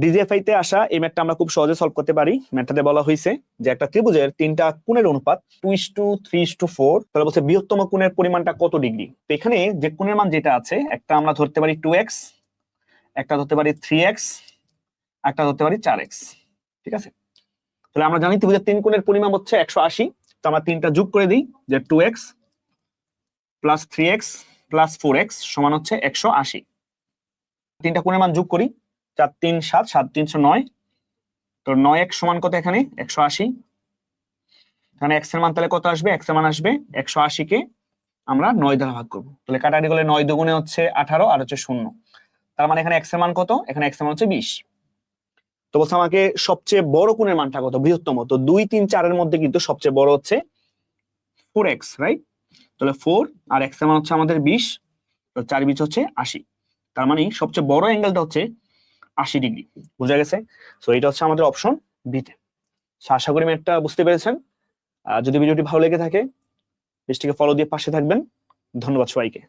DGFI তে আসা এই ম্যাথটা আমরা খুব সহজে সলভ করতে পারি। ম্যাথটাতে বলা হয়েছে যে একটা ত্রিভুজের তিনটা কোণের অনুপাত 2:3:4, তাহলে বলছে বৃহত্তম কোণের পরিমাণটা কত ডিগ্রি। তো এখানে যে কোণের মান যেটা আছে, একটা আমরা ধরতে পারি 2x, একটা ধরতে পারি 3x, একটা ধরতে পারি 4x। ঠিক আছে, তাহলে আমরা জানি ত্রিভুজের তিন কোণের পরিমাণ হচ্ছে 180। তো আমরা তিনটা যোগ করে দিই, যে 2x plus 3x plus 4x সমান হচ্ছে 180। তিনটা কোণের মান যোগ করি, 4 3 7, 7 3 9, তো 9x সমান কত এখানে 180। এখানে x এর মান তাহলে কত আসবে, x এর মান আসবে 180 কে আমরা 9 দ্বারা ভাগ করব, তাহলে কাটাকাটি করলে 9 দুগুণে হচ্ছে 18 আর হচ্ছে 0। তার মানে এখানে x এর মান কত, এখানে x এর মান হচ্ছে 20। তো বলছে আমাকে সবচেয়ে বড় কোণের মানটা কত, বৃহত্তম। তো 2 3 4 এর মধ্যে কিন্তু সবচেয়ে বড় হচ্ছে 4x, রাইট? তাহলে 4 আর x এর মান হচ্ছে আমাদের 20, তো 4 20 হচ্ছে 80। তার মানে সবচেয়ে বড় অ্যাঙ্গেলটা হচ্ছে 80 ডিগ্রি। বুঝা গেছে? সো এটা হচ্ছে আমাদের অপশন বি তে। আশা করি ম্যাথটা বুঝতে পেরেছেন। যদি ভিডিওটি ভালো লেগে থাকে পেজটিকে ফলো দিয়ে পাশে থাকবেন। ধন্যবাদ সবাইকে।